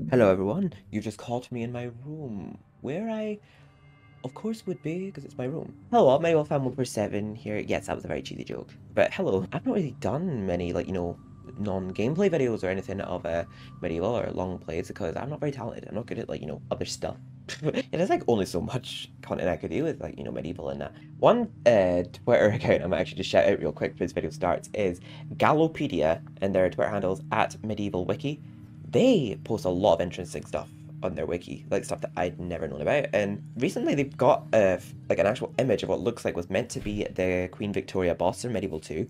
Hello everyone, you just caught me in my room, where I, of course, would be, because it's my room. Hello, MediEvil fan 1/7 here. Yes, that was a very cheesy joke. But hello, I've not really done many, non-gameplay videos or anything of MediEvil or long plays because I'm not very talented. I'm not good at, other stuff. It is, only so much content I could do with, MediEvil and that. One Twitter account I'm actually just shout out real quick before this video starts is Gallopedia, and their Twitter handles at MediEvilWiki. They post a lot of interesting stuff on their wiki, like stuff that I'd never known about. And recently they've got an actual image of what looks like was meant to be the Queen Victoria boss in MediEvil 2.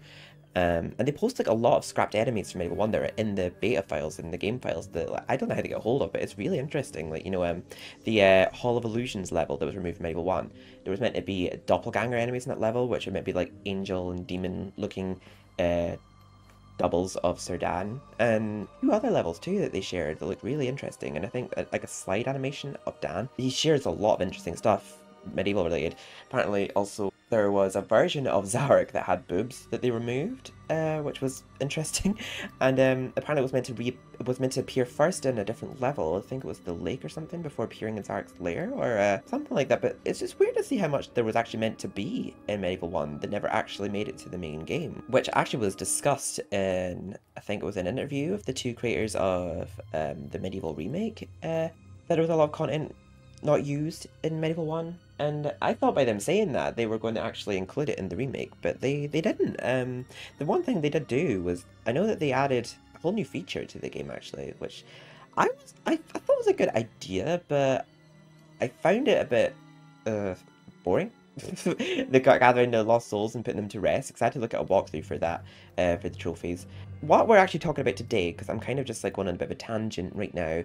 And they post a lot of scrapped enemies from MediEvil 1 that are in the beta files, in the game files that I don't know how to get a hold of, but it's really interesting. The Hall of Illusions level that was removed from MediEvil 1. There was meant to be doppelganger enemies in that level, which are meant to be like angel and demon looking doubles of Serdan, and a few other levels too that they shared that looked really interesting. And I think like a slide animation of Dan. He shares a lot of interesting stuff, MediEvil related. Apparently also there was a version of Zarek that had boobs that they removed, which was interesting. And apparently it was meant to appear first in a different level. I think it was the lake or something before appearing in Zarek's lair or something like that. But it's just weird to see how much there was actually meant to be in MediEvil 1 that never actually made it to the main game, which actually was discussed in, I think it was an interview of the two creators of the MediEvil remake, that there was a lot of content not used in MediEvil 1, and I thought by them saying that they were going to actually include it in the remake, but they didn't. The one thing they did do was, I know that they added a whole new feature to the game actually, which I thought was a good idea, but I found it a bit boring. They got gathering the lost souls and putting them to rest, because I had to look at a walkthrough for that, for the trophies. What we're actually talking about today, because I'm kind of just going on a bit of a tangent right now,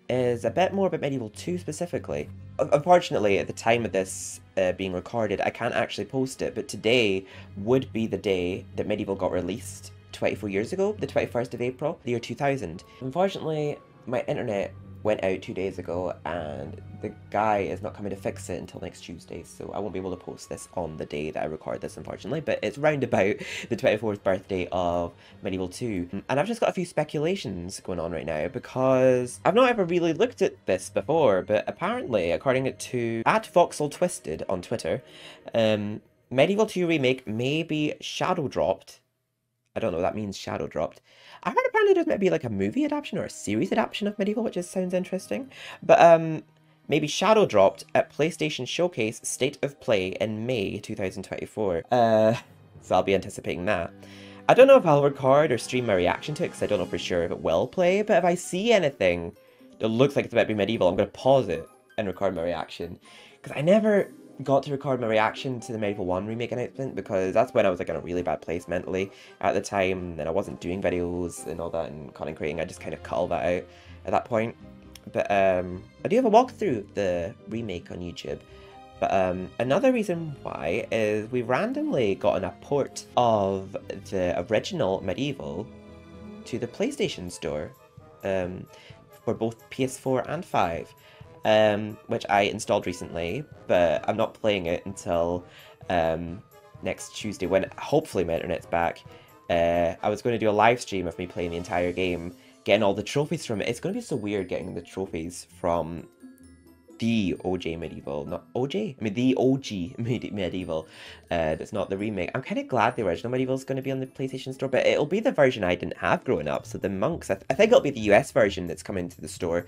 is a bit more about MediEvil 2 specifically. Unfortunately, at the time of this being recorded, I can't actually post it, but today would be the day that MediEvil got released 24 years ago, the 21st of April, the year 2000. Unfortunately, my internet went out 2 days ago, and the guy is not coming to fix it until next Tuesday, so I won't be able to post this on the day that I record this, unfortunately, but it's round about the 24th birthday of MediEvil 2. And I've just got a few speculations going on right now, because I've not ever really looked at this before, but apparently, according to @VoxelTwisted on Twitter, MediEvil 2 Remake may be shadow dropped. I don't know what that means, shadow dropped. I heard apparently there's maybe like a movie adaptation or a series adaptation of MediEvil, which just sounds interesting. But maybe shadow dropped at PlayStation Showcase State of Play in May 2024. So I'll be anticipating that. I don't know if I'll record or stream my reaction to it, because I don't know for sure if it will play, but if I see anything that looks like it's about to be MediEvil, I'm going to pause it and record my reaction. Because I never got to record my reaction to the MediEvil 1 remake announcement, because that's when I was in a really bad place mentally at the time, and I wasn't doing videos and all that and content creating. I just kind of cut all that out at that point. But I do have a walkthrough of the remake on YouTube. But another reason why is we randomly gotten a port of the original MediEvil to the PlayStation Store, for both PS4 and 5. Which I installed recently, but I'm not playing it until next Tuesday, when hopefully my internet's back. I was going to do a live stream of me playing the entire game, getting all the trophies from it. It's going to be so weird getting the trophies from the OJ MediEvil, not OJ? I mean, the OG MediEvil, that's not the remake. I'm kind of glad the original MediEvil is going to be on the PlayStation Store, but it'll be the version I didn't have growing up. So the monks, I think it'll be the US version that's coming to the store.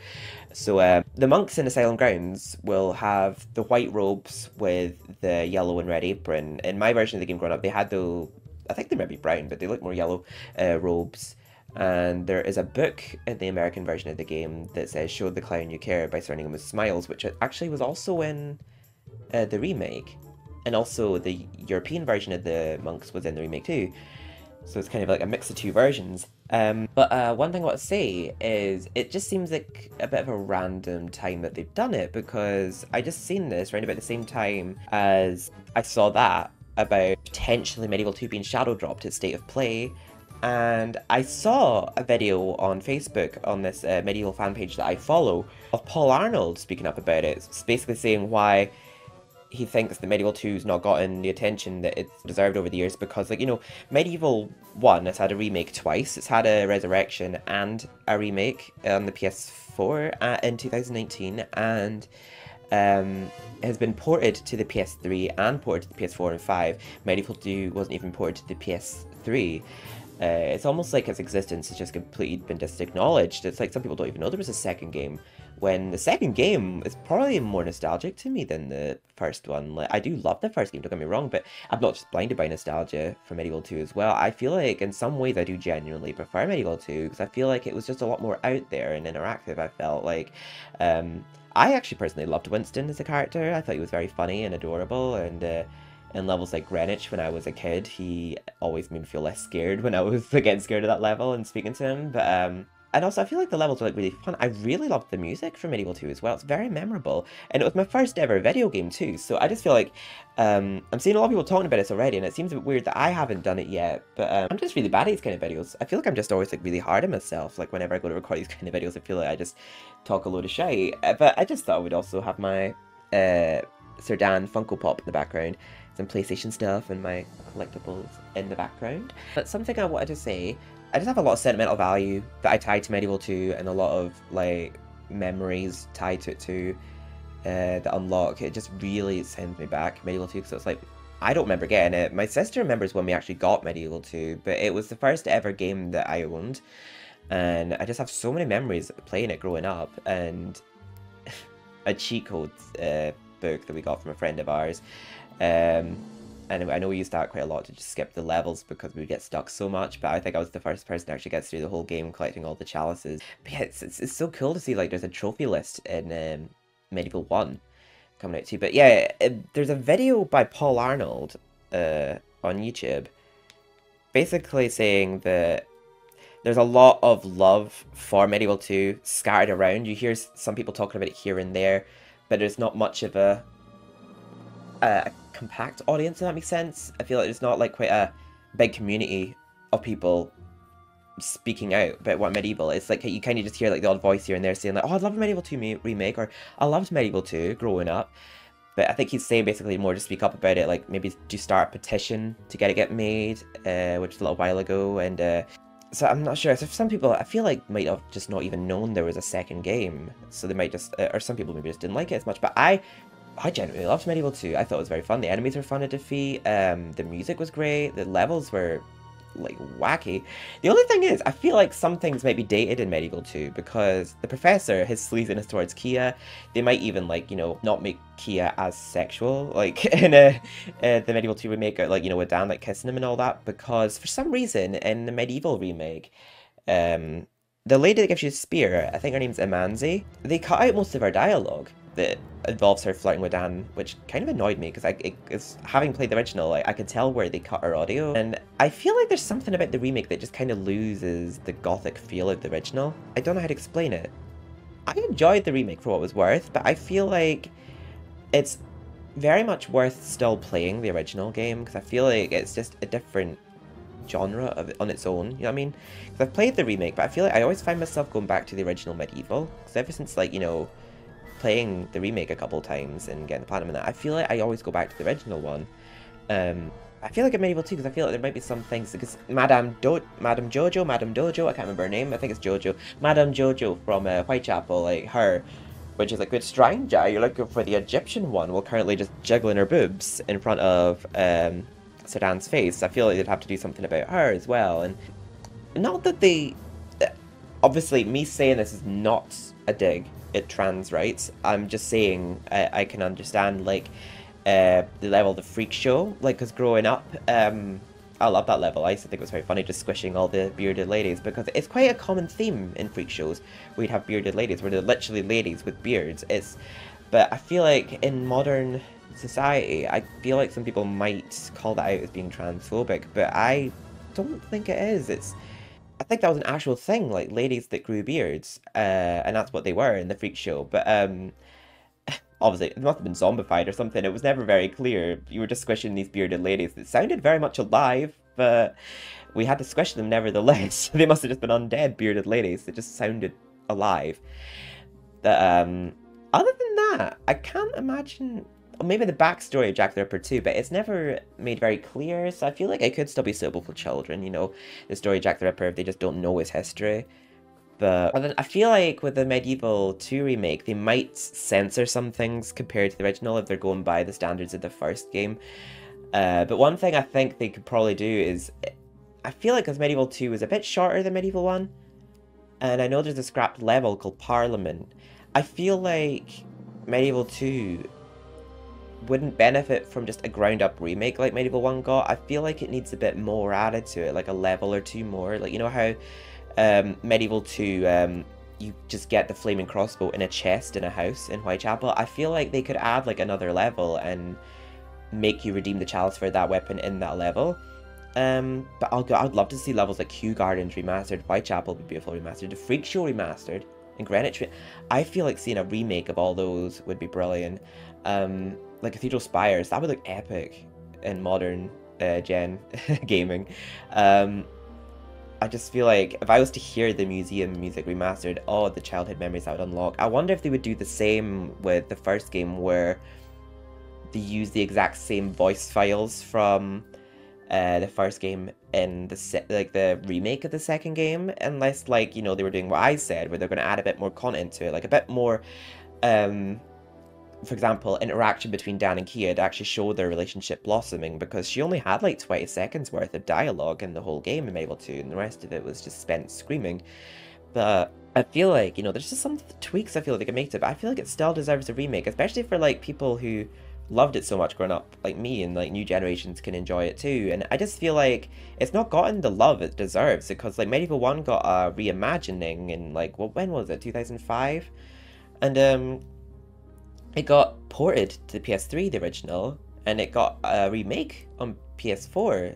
So the monks in Asylum Grounds will have the white robes with the yellow and red apron. In my version of the game growing up, they had the, I think they might be brown, but they look more yellow robes. And there is a book in the American version of the game that says "Show the clown you care" by surrounding him with smiles, which actually was also in the remake, and also the European version of the monks was in the remake too. So it's kind of like a mix of two versions. But one thing I want to say is it just seems like a bit of a random time that they've done it, because I just seen this around about the same time as I saw that about potentially MediEvil 2 being shadow dropped at State of Play. And I saw a video on Facebook on this MediEvil fan page that I follow of Paul Arnold speaking up about it. It's basically saying why he thinks that MediEvil 2's not gotten the attention that it's deserved over the years because, like, you know, MediEvil 1 has had a remake twice. It's had a resurrection and a remake on the PS4 in 2019, and has been ported to the PS3 and ported to the PS4 and 5. MediEvil 2 wasn't even ported to the PS3. It's almost like its existence has just completely been disacknowledged. It's like some people don't even know there was a second game, when the second game is probably more nostalgic to me than the first one. Like, I do love the first game, don't get me wrong, but I'm not just blinded by nostalgia for MediEvil 2 as well. I feel like in some ways I do genuinely prefer MediEvil 2 because I feel like it was just a lot more out there and interactive. I felt like I actually personally loved Winston as a character. I thought he was very funny and adorable, and in levels like Greenwich, when I was a kid, he always made me feel less scared when I was getting scared at that level and speaking to him. But and also I feel like the levels were like really fun. I really loved the music from MediEvil 2 as well. It's very memorable, and it was my first ever video game too. So I just feel like I'm seeing a lot of people talking about this already, and it seems a bit weird that I haven't done it yet. But I'm just really bad at these kind of videos. I feel like I'm just always like really hard on myself. Like whenever I go to record these kind of videos, I feel like I just talk a load of shite. But I just thought I would also have my Sir Dan Funko Pop in the background, some PlayStation stuff, and my collectibles in the background. But something I wanted to say, I just have a lot of sentimental value that I tie to MediEvil 2, and a lot of like memories tied to it too, that unlock. It just really sends me back, MediEvil 2, because it's like, I don't remember getting it. My sister remembers when we actually got MediEvil 2, but it was the first ever game that I owned, and I just have so many memories playing it growing up, and a cheat codes book that we got from a friend of ours. And I know we used that quite a lot to just skip the levels because we would get stuck so much, but I think I was the first person to actually get through the whole game collecting all the chalices. But yeah, it's so cool to see, like, there's a trophy list in MediEvil 1 coming out too. But yeah, there's a video by Paul Arnold on YouTube basically saying that there's a lot of love for MediEvil 2 scattered around. You hear some people talking about it here and there, but there's not much of a compact audience, if that makes sense. I feel like there's not like quite a big community of people speaking out about what MediEvil is. Like, you kind of just hear like the odd voice here and there saying like, oh, I'd love a MediEvil 2 remake, or I loved MediEvil 2 growing up. But I think he's saying basically more to speak up about it, like maybe to start a petition to get made, which was a little while ago. And so I'm not sure. So for some people, I feel like might have just not even known there was a second game, so they might just, or some people maybe just didn't like it as much. But I genuinely loved MediEvil 2. I thought it was very fun. The enemies were fun to defeat. The music was great. The levels were like wacky. The only thing is, I feel like some things might be dated in MediEvil 2 because the professor, his sleaziness towards Kia, they might even, like, you know, not make Kia as sexual, like in the MediEvil 2 remake, like, you know, with Dan like kissing him and all that, because for some reason in the MediEvil remake, the lady that gives you a spear, I think her name's Imanzi, they cut out most of her dialogue that involves her flirting with Dan, which kind of annoyed me because having played the original, I could tell where they cut her audio, and I feel like there's something about the remake that just kind of loses the gothic feel of the original. I don't know how to explain it. I enjoyed the remake for what it was worth, but I feel like it's very much worth still playing the original game because I feel like it's just a different genre on its own, you know what I mean? Because I've played the remake, but I feel like I always find myself going back to the original MediEvil, because ever since, like, you know, playing the remake a couple times and getting the platinum in that, I feel like I always go back to the original one. I feel like in MediEvil 2, because I feel like there might be some things, because Madame Dojo, I can't remember her name, I think it's Jojo, Madame Jojo from Whitechapel, like her, which is a good stranger, you're looking for the Egyptian one, while currently just jiggling her boobs in front of Sedan's face. I feel like they'd have to do something about her as well, and not that they, obviously me saying this is not a dig at trans rights, I'm just saying I can understand, like, the level of the freak show, like, because growing up, I love that level. I used to think it was very funny just squishing all the bearded ladies, because it's quite a common theme in freak shows where you'd have bearded ladies, where they're literally ladies with beards. But I feel like in modern society, I feel like some people might call that out as being transphobic, but I don't think it is. I think that was an actual thing, like ladies that grew beards, and that's what they were in the freak show. But obviously, it must have been zombified or something. It was never very clear. You were just squishing these bearded ladies that sounded very much alive, but we had to squish them nevertheless. They must have just been undead bearded ladies that just sounded alive. But other than that, I can't imagine maybe the backstory of Jack the Ripper too, but it's never made very clear, so I feel like it could still be suitable for children, you know, the story of Jack the Ripper if they just don't know his history. But then I feel like with the MediEvil 2 remake, they might censor some things compared to the original if they're going by the standards of the first game. But one thing I think they could probably do is, I feel like because MediEvil 2 is a bit shorter than MediEvil 1, and I know there's a scrapped level called Parliament, I feel like MediEvil 2 wouldn't benefit from just a ground-up remake like MediEvil 1 got. I feel like it needs a bit more added to it, like a level or two more. Like, you know how MediEvil 2, you just get the flaming crossbow in a chest in a house in Whitechapel? I feel like they could add like another level and make you redeem the chalice for that weapon in that level. But I'd love to see levels like Kew Gardens remastered, Whitechapel would be beautiful remastered, the Freak Show remastered, and Greenwich. I feel like seeing a remake of all those would be brilliant. Like Cathedral Spires, that would look epic in modern gen gaming. I just feel like if I was to hear the museum music remastered, oh, the childhood memories that would unlock. I wonder if they would do the same with the first game, where they use the exact same voice files from the first game in the remake of the second game, unless, like, you know, they were doing what I said, where they're going to add a bit more content to it, like a bit more, for example, interaction between Dan and Kia to actually show their relationship blossoming, because she only had like 20 seconds worth of dialogue in the whole game in MediEvil 2, and the rest of it was just spent screaming. But I feel like, you know, there's just some tweaks I feel like they can make to it, but I feel like it still deserves a remake, especially for like people who loved it so much growing up, like me, and like new generations can enjoy it too. And I just feel like it's not gotten the love it deserves, because like MediEvil 1 got a reimagining in like, well, when was it, 2005? And it got ported to the PS3, the original, and it got a remake on PS4.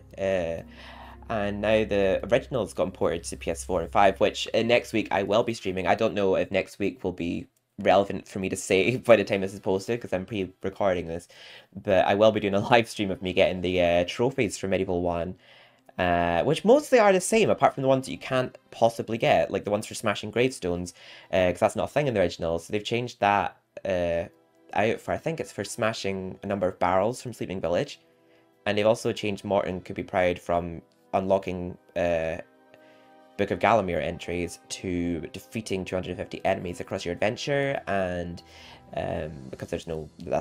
And now the original's gotten ported to PS4 and 5, which next week I will be streaming. I don't know if next week will be relevant for me to say by the time this is posted, because I'm pre-recording this, but I will be doing a live stream of me getting the trophies for MediEvil 1, which mostly are the same, apart from the ones that you can't possibly get, like the ones for smashing gravestones, because that's not a thing in the original, so they've changed that out for, I think it's for smashing a number of barrels from Sleeping Village, and they've also changed Morton could be proud from unlocking Book of Galamir entries to defeating 250 enemies across your adventure, and because that's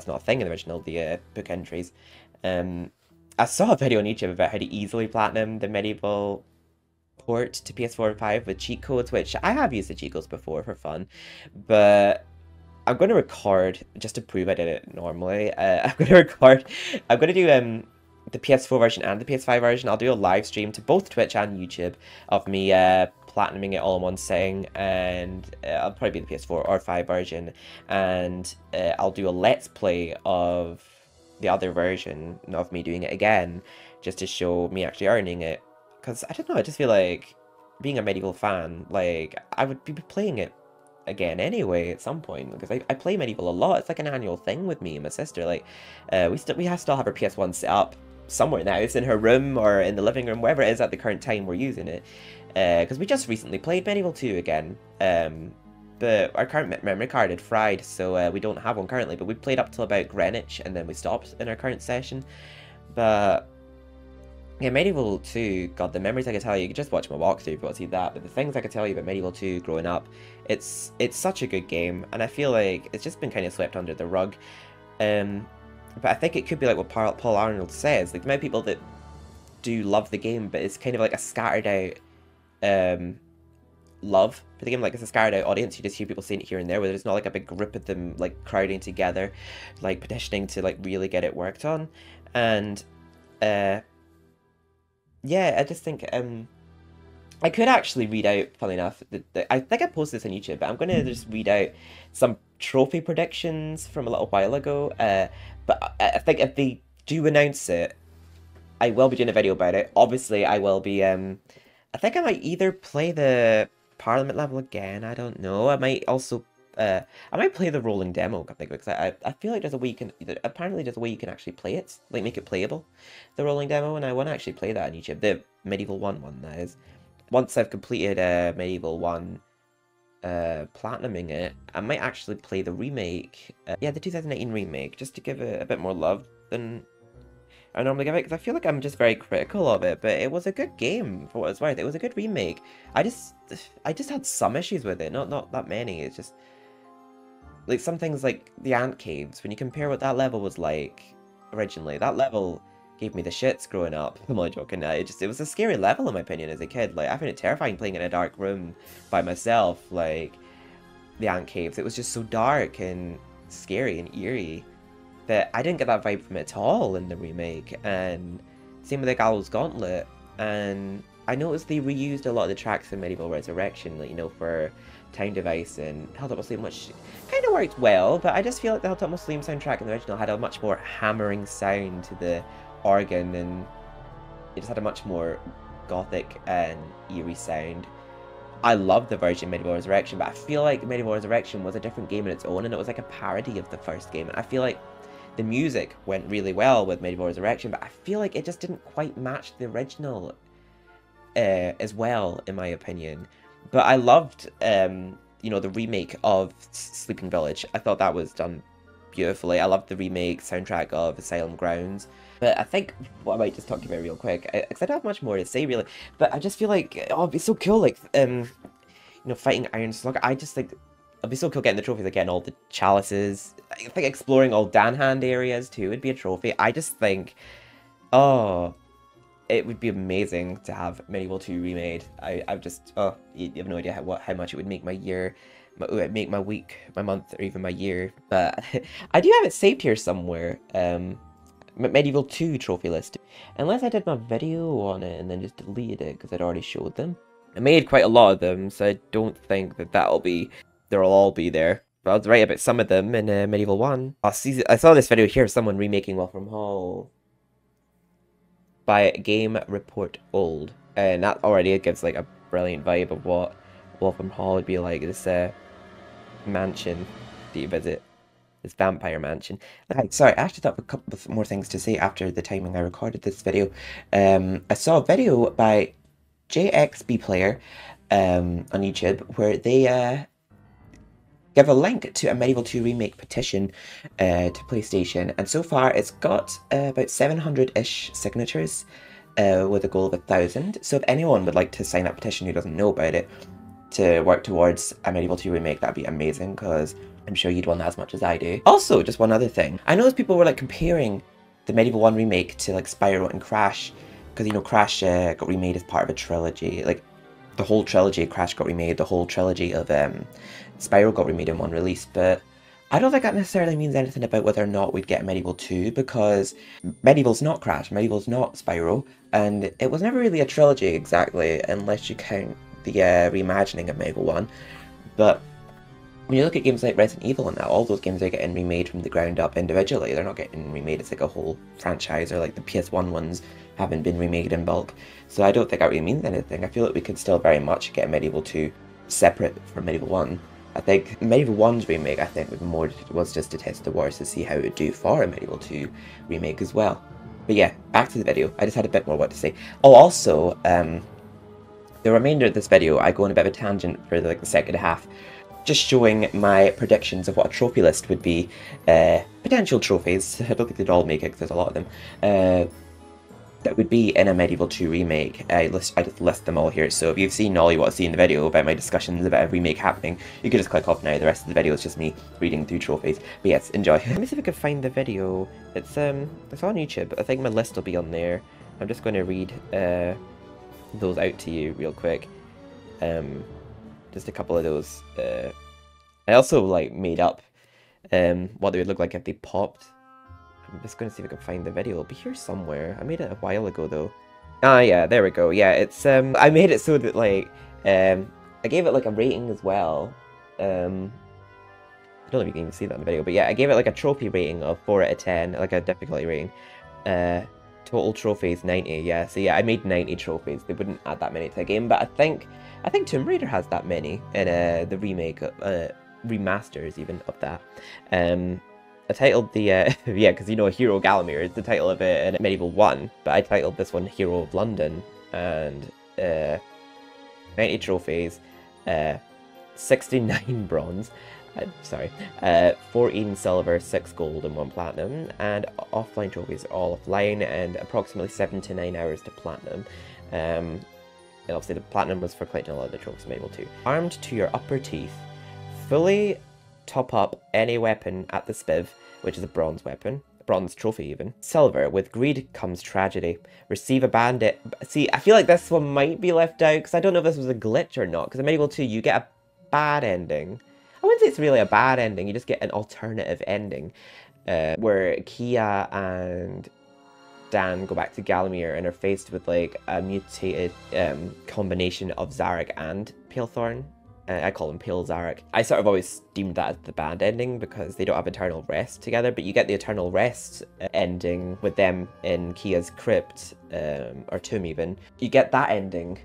not a thing in the original, the book entries. I saw a video on YouTube about how to easily platinum the MediEvil port to PS4 and 5 with cheat codes, which I have used the cheat codes before for fun, but I'm going to record just to prove I did it normally. I'm going to do the PS4 version and the PS5 version. I'll do a live stream to both Twitch and YouTube of me platinuming it all in one sitting, and I'll probably be the PS4 or 5 version, and I'll do a let's play of the other version of me doing it again, just to show me actually earning it, because I don't know, I just feel like, being a MediEvil fan, like, I would be playing it again anyway at some point, because I play MediEvil a lot. It's like an annual thing with me and my sister. Like, we still have our PS1 set up somewhere now. It's in her room or in the living room, wherever it is at the current time we're using it, because we just recently played MediEvil 2 again, but our current memory card had fried, so we don't have one currently, but we played up till about Greenwich and then we stopped in our current session. But yeah, MediEvil 2, god, the memories I could tell you, could just watch my walkthrough if you want to see that, but the things I could tell you about MediEvil 2 growing up, it's such a good game, and I feel like it's just been kind of swept under the rug. But I think it could be like what Paul Arnold says, like, there might be people that do love the game, but it's kind of like a scattered out love for the game, like it's a scattered out audience. You just hear people saying it here and there, where there's not like a big group of them like crowding together, like petitioning to like really get it worked on. And yeah, I just think I could actually read out, funny enough, I think I posted this on YouTube, but I'm going to just read out some trophy predictions from a little while ago, but I think if they do announce it, I will be doing a video about it. Obviously, I will be, I think I might either play the Parliament level again, I don't know, I might also, I might play the rolling demo, I think, because I feel like there's a way you can, apparently there's a way you can actually play it, like make it playable, the rolling demo, and I want to actually play that on YouTube, the MediEvil 1 one, that is. Once I've completed MediEvil 1, platinuming it, I might actually play the remake. Yeah, the 2018 remake, just to give it a bit more love than I normally give it, because I feel like I'm just very critical of it, but it was a good game for what it's worth. It was a good remake. I just had some issues with it, not that many. It's just like some things like the ant caves. When you compare what that level was like originally, that level gave me the shits growing up. I'm not joking. It was a scary level in my opinion as a kid. Like I found it terrifying playing in a dark room by myself. Like the ant caves, it was just so dark and scary and eerie that I didn't get that vibe from it at all in the remake. And same with the Gallows Gauntlet. And I noticed they reused a lot of the tracks in Medieval Resurrection, like, you know, for Time Device and Held Up Muslim, which kind of worked well, but I just feel like the Held Up Muslim soundtrack in the original had a much more hammering sound to the organ, and it just had a much more gothic and eerie sound. I love the version of Medieval Resurrection, but I feel like Medieval Resurrection was a different game on its own, and it was like a parody of the first game. And I feel like the music went really well with Medieval Resurrection, but I feel like it just didn't quite match the original as well, in my opinion. But I loved, you know, the remake of Sleeping Village. I thought that was done beautifully. I loved the remake soundtrack of Asylum Grounds. But I think what I might just talk about real quick, because I don't have much more to say really, but I just feel like, oh, it'd be so cool, like, you know, fighting Iron Slug. I just think it'd be so cool getting the trophies, like getting all the chalices. I think exploring all Danhand areas too would be a trophy. I just think, oh, it would be amazing to have Medieval 2 remade. I've just, oh, you have no idea how much it would make my year, make my week, my month, or even my year. But I do have it saved here somewhere. Medieval 2 trophy list. Unless I did my video on it and then just deleted it because I'd already showed them. I made quite a lot of them, so I don't think that they'll all be there. But I was right about some of them in Medieval 1. I saw this video here of someone remaking Wolfram Hall by Game Report Old, and that already gives like a brilliant vibe of what Wolfram Hall would be like. This mansion that you visit, this vampire mansion. Okay, sorry, I actually thought of a couple of more things to say after the timing I recorded this video. I saw a video by JXB Player on YouTube where they give a link to a Medieval 2 remake petition to PlayStation, and so far it's got about 700-ish signatures with a goal of 1,000. So if anyone would like to sign that petition who doesn't know about it to work towards a Medieval 2 remake, that'd be amazing, because I'm sure you'd want that as much as I do. Also, just one other thing. I noticed people were like comparing the Medieval 1 remake to like Spyro and Crash, because, you know, Crash got remade as part of a trilogy. Like, the whole trilogy of Crash got remade, the whole trilogy of Spyro got remade in one release, but I don't think that necessarily means anything about whether or not we'd get Medieval 2, because Medieval's not Crash, Medieval's not Spyro, and it was never really a trilogy exactly, unless you count the reimagining of Medieval 1. But when you look at games like Resident Evil and that, all those games are getting remade from the ground up individually. They're not getting remade as like a whole franchise, or like the PS1 ones haven't been remade in bulk. So I don't think that really means anything. I feel like we could still very much get Medieval 2 separate from Medieval 1. I think Medieval 1's remake, I think, was just to test the waters to see how it would do for a Medieval 2 remake as well. But yeah, back to the video. I just had a bit more what to say. Oh, also, the remainder of this video, I go on a bit of a tangent for like the second half, just showing my predictions of what a trophy list would be. Potential trophies, I don't think they'd all make it because there's a lot of them, that would be in a Medieval 2 remake. I just list them all here, so if you've seen all you want to see in the video about my discussions about a remake happening, you could just click off now. The rest of the video is just me reading through trophies. But yes, enjoy. Let me see if I can find the video. It's on YouTube. I think my list will be on there. I'm just going to read those out to you real quick. Just a couple of those. I also like made up what they would look like if they popped. I'm just going to see if I can find the video. It'll be here somewhere. I made it a while ago though. Ah yeah, there we go. Yeah, it's I made it so that like I gave it like a rating as well. I don't know if you can even see that in the video, but yeah, I gave it like a trophy rating of 4 out of 10, like a difficulty rating. Total trophies 90. Yeah, so yeah, I made 90 trophies. They wouldn't add that many to the game, but I think Tomb Raider has that many in the remake, remasters even of that. I titled the, yeah, because you know Hero Galamir is the title of it in Medieval 1, but I titled this one Hero of London, and 90 trophies, 69 bronze, sorry, 14 silver, 6 gold, and 1 platinum, and offline trophies are all offline, and approximately 7 to 9 hours to platinum. And obviously the platinum was for collecting a lot of the trophies I'm able to. Armed to your upper teeth, fully top up any weapon at the spiv, which is a bronze weapon. Bronze trophy even. Silver, with greed comes tragedy. Receive a bandit. See, I feel like this one might be left out because I don't know if this was a glitch or not. Because in MediEvil 2, you get a bad ending. I wouldn't say it's really a bad ending. You just get an alternative ending where Kia and Dan go back to Galamir and are faced with like a mutated combination of Zarek and Palethorn. I call him Pale Zarek. I sort of always deemed that as the bad ending because they don't have Eternal Rest together, but you get the Eternal Rest ending with them in Kia's crypt, or tomb even. You get that ending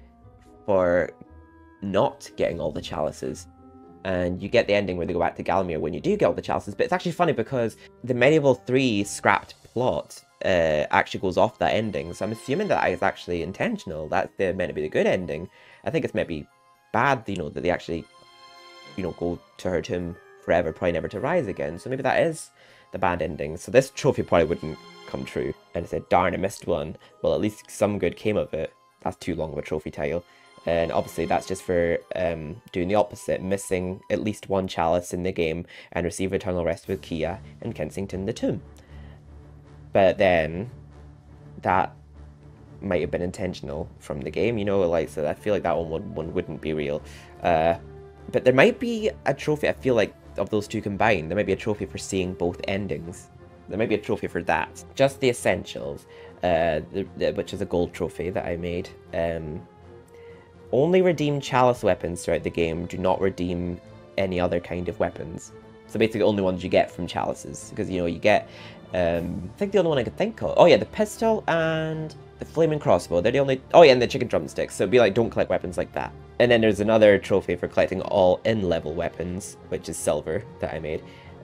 for not getting all the chalices. And you get the ending where they go back to Galamir when you do get all the chalices, but it's actually funny because the MediEvil 3 scrapped plot actually goes off that ending, so I'm assuming that is actually intentional. That's meant to be the good ending. I think it's maybe bad, you know, that they actually, you know, go to her tomb forever, probably never to rise again. So maybe that is the bad ending. So this trophy probably wouldn't come true. And I said, darn, I missed one. Well, at least some good came of it. That's too long of a trophy title. And obviously that's just for doing the opposite, missing at least one chalice in the game and receive Eternal Rest with Kia and Kensington the Tomb. But then that might have been intentional from the game, you know, like, so I feel like that one wouldn't be real. But there might be a trophy, I feel like, of those two combined. There might be a trophy for seeing both endings. There might be a trophy for that. Just the essentials, which is a gold trophy that I made. Only redeem chalice weapons throughout the game. Do not redeem any other kind of weapons. So basically the only ones you get from chalices. Because, you know, you get, I think the only one I could think of, oh yeah, the pistol and the flaming crossbow. They're the only, oh yeah, and the chicken drumsticks. So it'd be like, don't collect weapons like that. And then there's another trophy for collecting all in-level weapons, which is silver, that I made.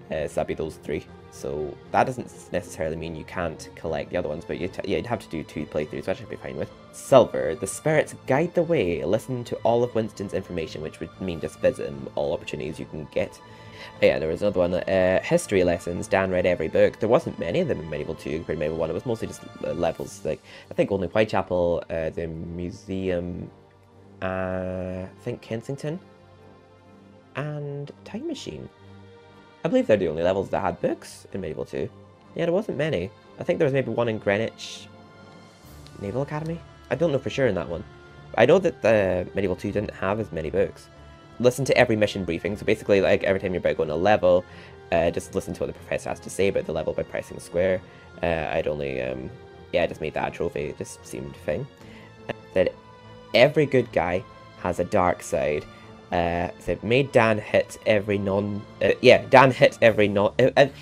So that'd be those 3. So that doesn't necessarily mean you can't collect the other ones, but you'd have to do 2 playthroughs, which I'd be fine with. Silver, the spirits guide the way. Listen to all of Winston's information, which would mean just visit him all opportunities you can get. Yeah, there was another one, history lessons. Dan read every book. There wasn't many of them in MediEvil 2 compared to MediEvil 1. It was mostly just levels, like, I think only Whitechapel, the museum, I think Kensington, and Time Machine. I believe they're the only levels that had books in MediEvil 2. Yeah, there wasn't many. I think there was maybe one in Greenwich Naval Academy. I don't know for sure in that one. I know that the MediEvil 2 didn't have as many books. Listen to every mission briefing. So basically, like, every time you're about going a level, just listen to what the professor has to say about the level by pressing square. I'd only, yeah, I just made that a trophy. It just seemed fine. That every good guy has a dark side. Said, made Dan hit every Dan hit every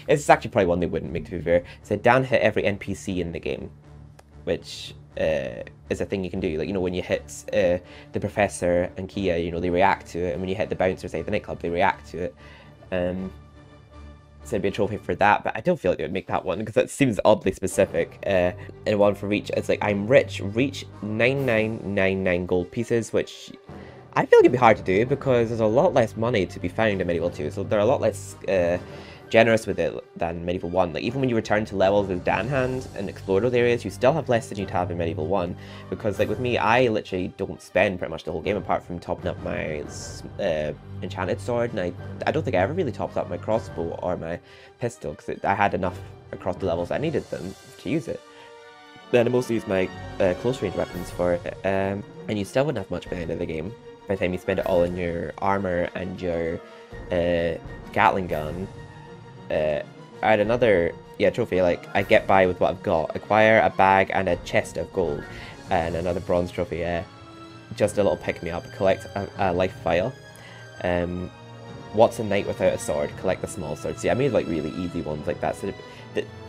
it's actually probably one they wouldn't make, to be fair. Said, Dan hit every NPC in the game, which is a thing you can do. Like, you know, when you hit the professor and Kia, you know, they react to it, and when you hit the bouncer, say, at the nightclub, they react to it. So it'd be a trophy for that, but I don't feel like they would make that one because it seems oddly specific. And one for reach, it's like, I'm rich, reach 9999 gold pieces, which I feel like it'd be hard to do because there's a lot less money to be found in MediEvil 2, so they're a lot less generous with it than MediEvil 1. Like, even when you return to levels with Dan Hand and explore those areas, you still have less than you'd have in MediEvil 1, because, like, with me, I literally don't spend pretty much the whole game apart from topping up my enchanted sword, and I don't think I ever really topped up my crossbow or my pistol, because I had enough across the levels I needed them to use it. Then I mostly use my close range weapons for it, and you still wouldn't have much by the end of the game. By the time you spend it all in your armor and your Gatling gun. I had another trophy, like, I get by with what I've got. Acquire a bag and a chest of gold. And another bronze trophy, just a little pick-me-up. Collect a life file. What's a knight without a sword? Collect the small sword. See, I made, like, really easy ones like that. So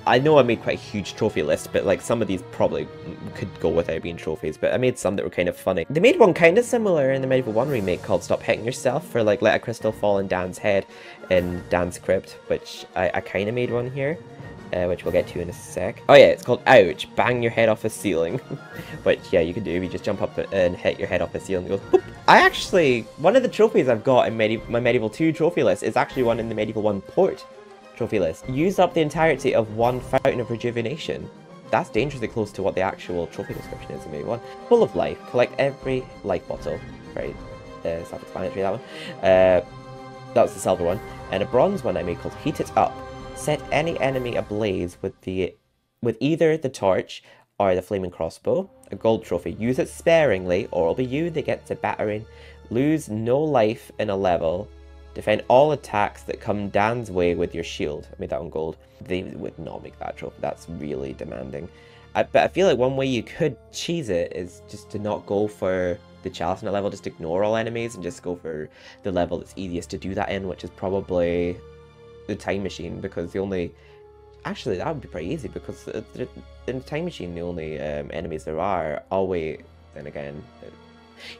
I know I made quite a huge trophy list, but, like, some of these probably could go without being trophies, but I made some that were kind of funny. They made one kind of similar in the MediEvil 1 remake called Stop Hitting Yourself, for, like, let a crystal fall in Dan's head in Dan's crypt, which I kind of made one here, which we'll get to in a sec. Oh yeah, it's called Ouch, bang your head off a ceiling, which, yeah, you can do if you just jump up and hit your head off a ceiling, it goes boop. I actually, one of the trophies I've got in my MediEvil 2 trophy list is actually one in the MediEvil 1 port trophy list. Use up the entirety of one Fountain of Rejuvenation. That's dangerously close to what the actual trophy description is in MediEvil 1. Full of life. Collect every life bottle. Very self-explanatory, that one. That was the silver one. And a bronze one I made called Heat It Up. Set any enemy ablaze with either the torch or the flaming crossbow. A gold trophy. Use it sparingly, or it'll be you that gets a battering. Lose no life in a level. Defend all attacks that come Dan's way with your shield. I made that one gold. They would not make that trophy. That's really demanding. But I feel like one way you could cheese it is just to not go for the chalice in that level. Just ignore all enemies and just go for the level that's easiest to do that in, which is probably the time machine, because the only... Actually, that would be pretty easy, because in the time machine, the only enemies there are... Oh, wait. Then again...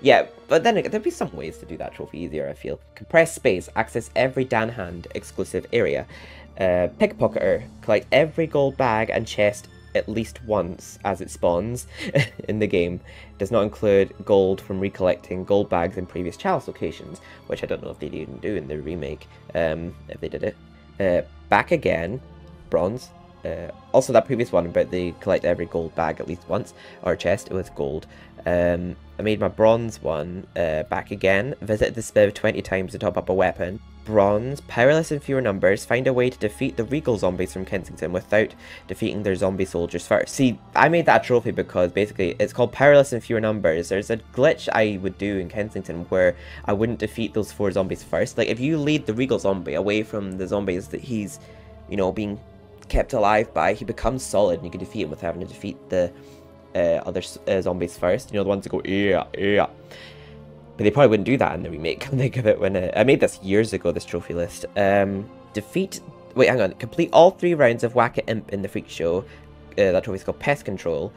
Yeah, but then again, there'd be some ways to do that trophy easier, I feel. Compress space. Access every Dan Hand exclusive area. Pickpocketer. Collect every gold bag and chest at least once as it spawns in the game. Does not include gold from recollecting gold bags in previous chalice locations, which I don't know if they didn't do in the remake, if they did it. Back again. Bronze. Also that previous one about the collect every gold bag at least once, or chest with gold. I made my bronze one, back again. Visit the spiv 20 times to top up a weapon. Bronze, powerless in fewer numbers. Find a way to defeat the regal zombies from Kensington without defeating their zombie soldiers first. See, I made that trophy because basically it's called powerless in fewer numbers. There's a glitch I would do in Kensington where I wouldn't defeat those 4 zombies first. Like, if you lead the regal zombie away from the zombies that he's, you know, being kept alive by, he becomes solid and you can defeat him without having to defeat the other zombies first. You know, the ones that go, yeah. But they probably wouldn't do that in the remake. Think of it when I made this years ago, this trophy list. Complete all 3 rounds of Whack-It Imp in the Freak Show. That trophy's called Pest Control.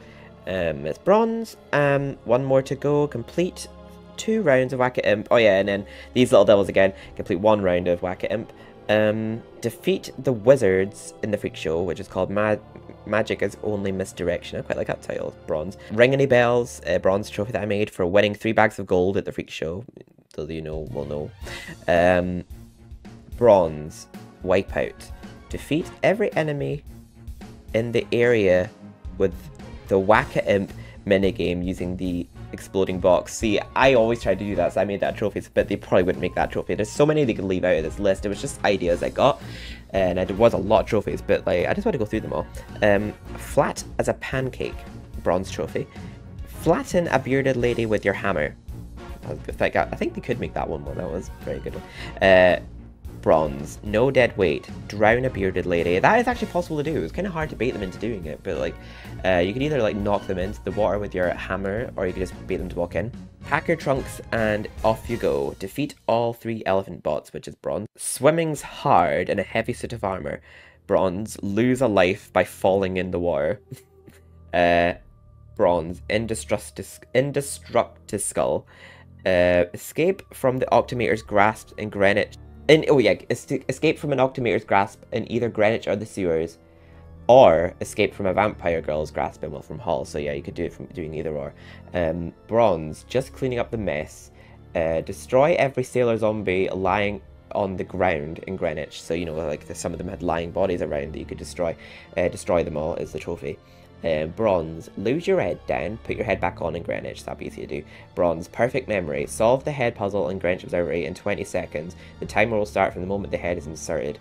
It's bronze. 1 more to go. Complete 2 rounds of Whack-It Imp. Oh yeah, and then these little devils again. Complete 1 round of Whack-It Imp. Defeat the wizards in the Freak Show, which is called Magic is Only Misdirection. I quite like that title. Bronze. Ring Any Bells, a bronze trophy that I made for winning 3 bags of gold at the Freak Show. Those of you know will know. Bronze. Wipeout. Defeat every enemy in the area with the Whack-It-Imp minigame using the exploding box. See, I always try to do that, so I made that trophy, but they probably wouldn't make that trophy. There's so many they could leave out of this list. It was just ideas I got, and there was a lot of trophies, but like I just want to go through them all. Flat as a pancake, bronze trophy. Flatten a bearded lady with your hammer. I think they could make that one more. That was a very good one. Bronze. No dead weight. Drown a bearded lady. That is actually possible to do. It was kind of hard to bait them into doing it, but like, you could either like knock them into the water with your hammer, or you could just bait them to walk in. Pack your trunks and off you go. Defeat all 3 elephant bots, which is bronze. Swimming's hard in a heavy suit of armor. Bronze. Lose a life by falling in the water. Bronze. Indestructible. Escape from the Octometer's grasp in Greenwich. Escape from an Octometer's grasp in either Greenwich or the sewers, or escape from a vampire girl's grasp in Wilfram Hall. So yeah, you could do it from doing either or. Bronze, just cleaning up the mess. Destroy every sailor zombie lying on the ground in Greenwich. So, you know, like some of them had lying bodies around that you could destroy. Destroy them all is the trophy. Bronze, lose your head down, put your head back on in Greenwich. That'd be easy to do. Bronze, perfect memory. Solve the head puzzle in Greenwich Observatory in 20 seconds. The timer will start from the moment the head is inserted.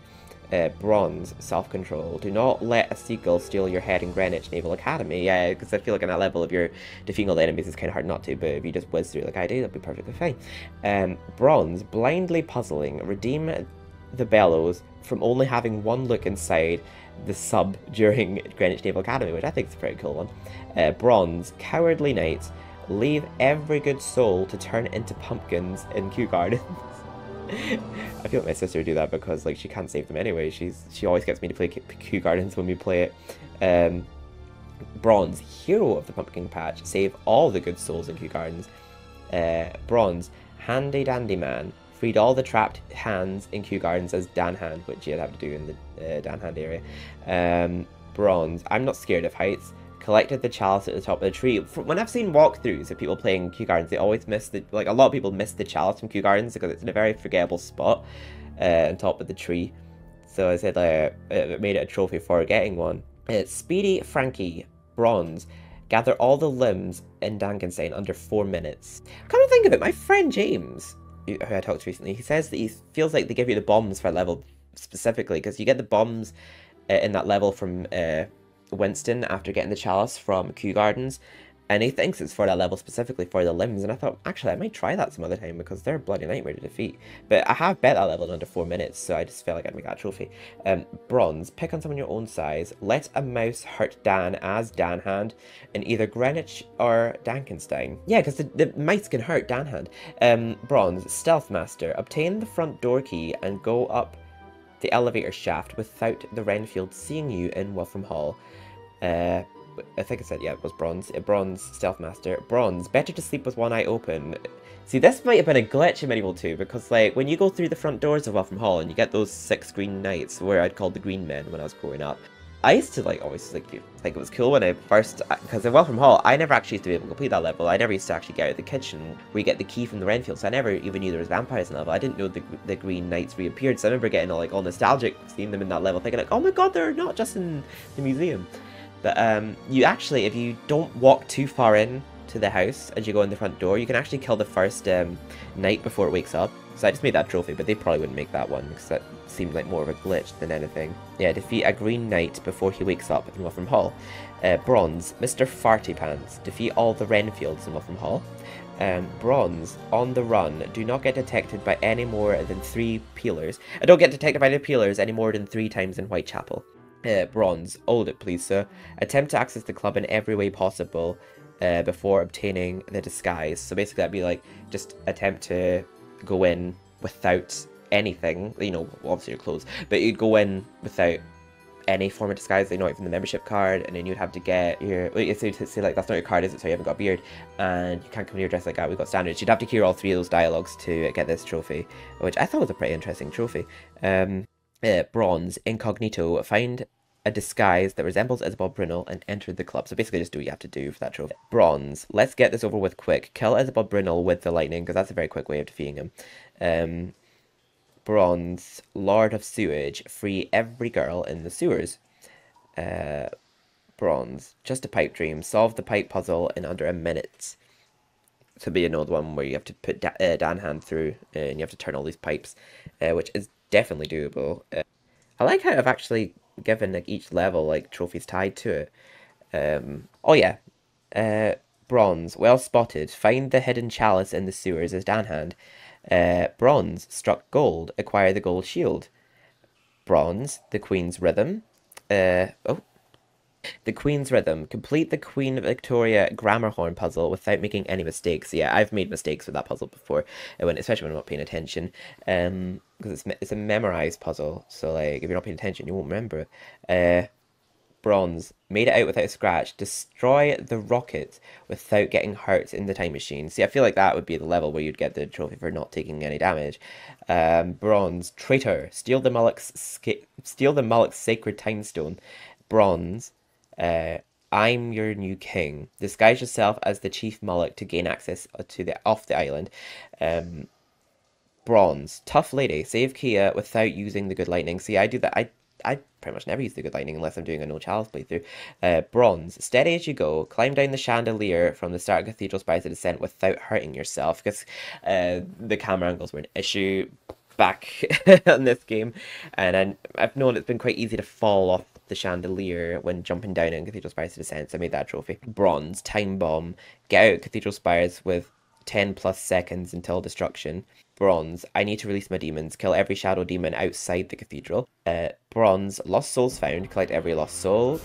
Bronze, self-control. Do not let a seagull steal your head in Greenwich Naval Academy. Yeah, because I feel like on that level, if you're defeating all the enemies, it's kind of hard not to, but if you just whiz through like I do, that'd be perfectly fine. Bronze, blindly puzzling. Redeem the bellows from only having one look inside the sub during Greenwich Naval Academy, which I think is a pretty cool one. Bronze, cowardly knights. Leave every good soul to turn into pumpkins in Kew Gardens. I feel like my sister would do that because like she can't save them anyway. She always gets me to play Kew Gardens when we play it. Bronze, hero of the pumpkin patch. Save all the good souls in Kew Gardens. Bronze, handy dandy man. Freed all the trapped hands in Kew Gardens as Dan Hand, which you'd have to do in the Dan Hand area. Bronze, I'm not scared of heights. collected the chalice at the top of the tree. When I've seen walkthroughs of people playing Kew Gardens, they always miss the, like, a lot of people miss the chalice from Kew Gardens because it's in a very forgettable spot on top of the tree. So I said it made it a trophy for getting one. Speedy Frankie, bronze. Gather all the limbs in Dankenstein under 4 minutes. Come to think of it, my friend James, who I talked to recently, he says that he feels like they give you the bombs for level specifically, because you get the bombs in that level from Winston after getting the chalice from Kew Gardens, and he thinks it's for that level specifically for the limbs, and I thought, actually, I might try that some other time, because they're a bloody nightmare to defeat. But I have bet that level in under 4 minutes, so I just felt like I'd make that trophy. Bronze, pick on someone your own size, let a mouse hurt Dan as Dan Hand in either Greenwich or Dankenstein. Yeah, because the mice can hurt Dan Hand. Bronze, Stealth Master, obtain the front door key and go up the elevator shaft without the Renfield seeing you in Wolfram Hall. I think I said, yeah, it was bronze. Bronze, Stealth Master. Bronze, better to sleep with one eye open. See, this might have been a glitch in MediEvil 2, because, like, when you go through the front doors of Wolfram Hall and you get those 6 green knights, where I'd called the Green Men when I was growing up, I used to, like, always, like, think it was cool when I first, because in Wolfram Hall, I never actually used to be able to complete that level. I never used to actually get out of the kitchen where you get the key from the Renfield, so I never even knew there was vampires in the level. I didn't know the Green Knights reappeared, so I remember getting all nostalgic, seeing them in that level, thinking, like, oh my god, they're not just in the museum. But you actually, if you don't walk too far in to the house as you go in the front door, you can actually kill the first knight before it wakes up. So I just made that trophy, but they probably wouldn't make that one because that seemed like more of a glitch than anything. Yeah, defeat a green knight before he wakes up in Wolfram Hall. Bronze, Mr. Farty Pants, defeat all the Renfields in Wolfram Hall. Bronze, on the run, do not get detected by any more than 3 peelers. Don't get detected by the peelers any more than 3 times in Whitechapel. Bronze, hold it please sir. Attempt to access the club in every way possible before obtaining the disguise. So basically that'd be like, just attempt to go in without anything, you know, obviously your clothes, but you'd go in without any form of disguise, like not even the membership card, and then you'd have to get your, say like, that's not your card, is it, so you haven't got a beard, and you can't come here dressed like that, we've got standards. You'd have to hear all 3 of those dialogues to get this trophy, which I thought was a pretty interesting trophy. Bronze, incognito, find a disguise that resembles Isabel Brunel and enter the club. So basically just do what you have to do for that trophy. Bronze, let's get this over with quick. Kill Isabel Brunel with the lightning, because that's a very quick way of defeating him. Bronze, Lord of Sewage, free every girl in the sewers. Bronze, just a pipe dream, solve the pipe puzzle in under a minute. So be another one where you have to put Dan Hand through and you have to turn all these pipes, which is definitely doable. I like how I've actually given like each level like trophies tied to it. Oh yeah, bronze, well spotted. Find the hidden chalice in the sewers as Dan Hand. Bronze, struck gold. Acquire the gold shield. Bronze, the Queen's Rhythm. The Queen's Rhythm. Complete the Queen Victoria grammar horn puzzle without making any mistakes. Yeah, I've made mistakes with that puzzle before, especially when I'm not paying attention. Because it's a memorized puzzle, so like if you're not paying attention, you won't remember it. Bronze. Made it out without a scratch. Destroy the rocket without getting hurt in the time machine. See, I feel like that would be the level where you'd get the trophy for not taking any damage. Bronze. Traitor. Steal the Mullock's sacred time stone. Bronze. I'm your new king. Disguise yourself as the chief Mullock to gain access to off the island. Bronze. Tough lady. Save Kia without using the good lightning. See, I do that. I pretty much never use the good lightning unless I'm doing a no chalice playthrough. Bronze. Steady as you go. Climb down the chandelier from the start of Cathedral Spires of Descent without hurting yourself, because the camera angles were an issue back in this game, and I've known it's been quite easy to fall off the chandelier when jumping down in Cathedral Spires of Descent, so I made that trophy. Bronze. Time bomb. Get out Cathedral Spires with 10 plus seconds until destruction. Bronze. I need to release my demons. Kill every shadow demon outside the cathedral. Bronze. Lost souls found. Collect every lost soul.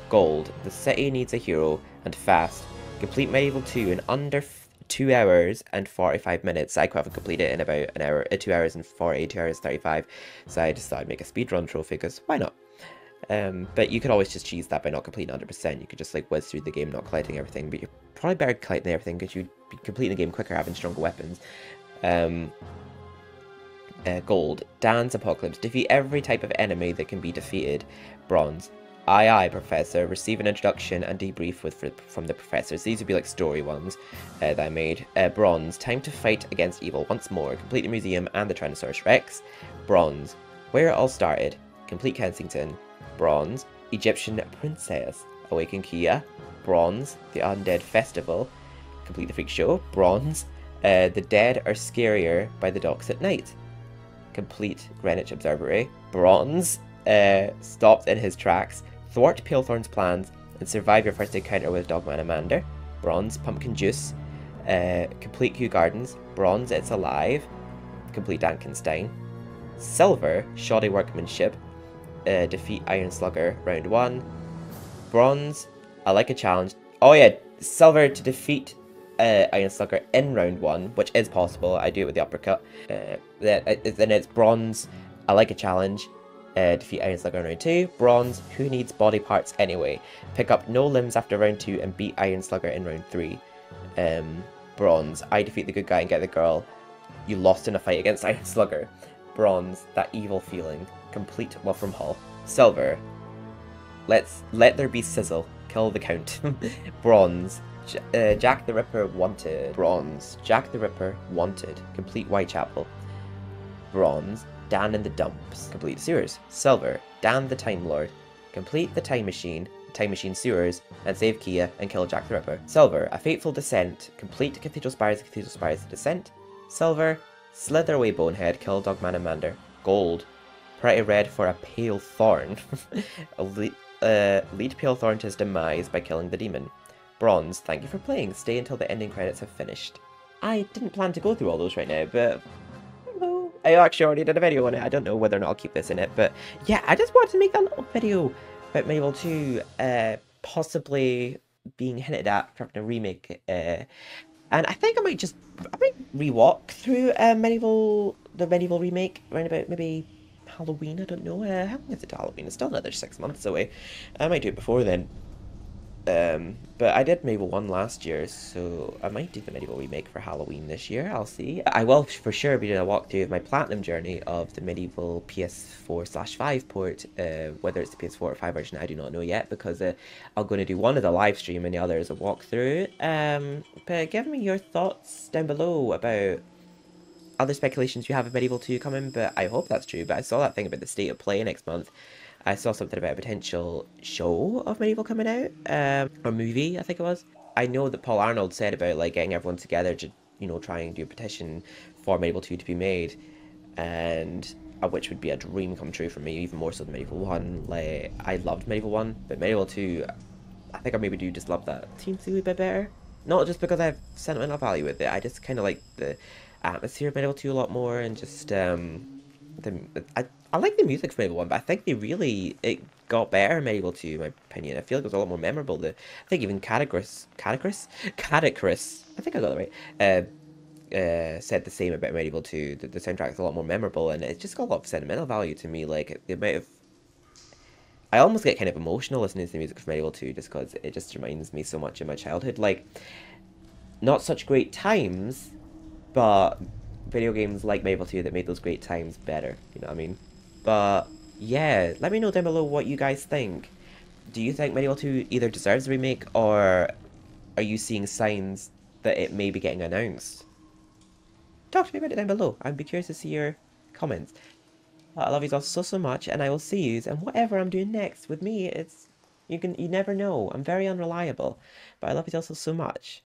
Gold. The city needs a hero, and fast. Complete MediEvil 2 in under 2 hours and 45 minutes. I could have completed it in about an hour, 2 hours and 40, 2 hours 35. So I decided to make a speedrun trophy, because why not? But you could always just cheese that by not completing 100%. You could just like whiz through the game not collecting everything, but you're probably better collecting everything because you'd be completing the game quicker having stronger weapons. Gold. Dan's Apocalypse. Defeat every type of enemy that can be defeated. Bronze. Aye, aye, Professor. Receive an introduction and debrief from the professors. These would be like story ones that I made. Bronze. Time to fight against evil once more. Complete the museum and the Tyrannosaurus Rex. Bronze. Where it all started. Complete Kensington. Bronze. Egyptian princess. Awaken Kia. Bronze. The Undead Festival. Complete the freak show. Bronze. The dead are scarier by the docks at night. Complete Greenwich Observatory. Bronze. Stopped in his tracks. Thwart Palethorn's plans and survive your first encounter with Dogman Amander. Bronze. Pumpkin Juice. Complete Kew Gardens. Bronze. It's Alive. Complete Dankenstein. Silver. Shoddy Workmanship. Defeat Iron Slugger. Round 1. Bronze. I like a challenge. Oh yeah, silver to defeat Iron Slugger in round 1, which is possible. I do it with the uppercut. Then it's bronze. I like a challenge. Defeat Iron Slugger in round 2. Bronze. Who needs body parts anyway? Pick up no limbs after round 2 and beat Iron Slugger in round 3. Bronze. I defeat the good guy and get the girl. You lost in a fight against Iron Slugger. Bronze. That evil feeling. Complete Love from Hull. Silver. Let there be sizzle. Kill the count. Bronze. Jack the Ripper wanted. Bronze. Jack the Ripper wanted. Complete Whitechapel. Bronze. Dan in the dumps. Complete sewers. Silver. Dan the Time Lord. Complete the Time Machine sewers, and save Kia and kill Jack the Ripper. Silver. A fateful descent. Complete Cathedral Spires descent. Silver. Slither away Bonehead. Kill Dogman and Mander. Gold. Pretty red for a pale thorn. Lead Pale Thorn to his demise by killing the demon. Bronze. Thank you for playing. Stay until the ending credits have finished. I didn't plan to go through all those right now, but I actually already did a video on it. I don't know whether or not I'll keep this in it, but yeah, I just wanted to make that little video about MediEvil 2 possibly being hinted at for a remake. And I think I might rewalk through the MediEvil remake around about maybe Halloween. I don't know. How long is it to Halloween? It's still another 6 months away. I might do it before then. But I did MediEvil 1 last year, so I might do the MediEvil remake for Halloween this year. I'll see. I will for sure be doing a walkthrough of my platinum journey of the MediEvil PS4/5 port. Whether it's the PS4 or 5 version, I do not know yet, because I'm going to do one as a live stream and the other as a walkthrough. But give me your thoughts down below about other speculations you have of MediEvil 2 coming, but I hope that's true. But I saw that thing about the state of play next month. I saw something about a potential show of MediEvil coming out, or movie, I think it was. I know that Paul Arnold said about like getting everyone together to, you know, try and do a petition for MediEvil 2 to be made, and which would be a dream come true for me, even more so than MediEvil 1. Like, I loved MediEvil 1, but MediEvil 2, I think I maybe do just love that team a bit better. Not just because I have sentimental value with it, I just kind of like the atmosphere of MediEvil 2 a lot more, and just I like the music for MediEvil 1, but I think it got better in MediEvil 2, in my opinion. I feel like it was a lot more memorable. I think even Catacris, I think I got that right, said the same about MediEvil 2. The soundtrack's a lot more memorable, and it's just got a lot of sentimental value to me. Like, the amount of... I almost get kind of emotional listening to the music from MediEvil 2, just because it just reminds me so much of my childhood. Like, not such great times, but video games like MediEvil 2 that made those great times better, you know what I mean? But yeah, let me know down below what you guys think. Do you think MediEvil 2 either deserves a remake, or are you seeing signs that it may be getting announced? Talk to me about it down below. I'd be curious to see your comments. I love you all so much, and I will see you and whatever I'm doing next. With me, you never know. I'm very unreliable, but I love you all so much.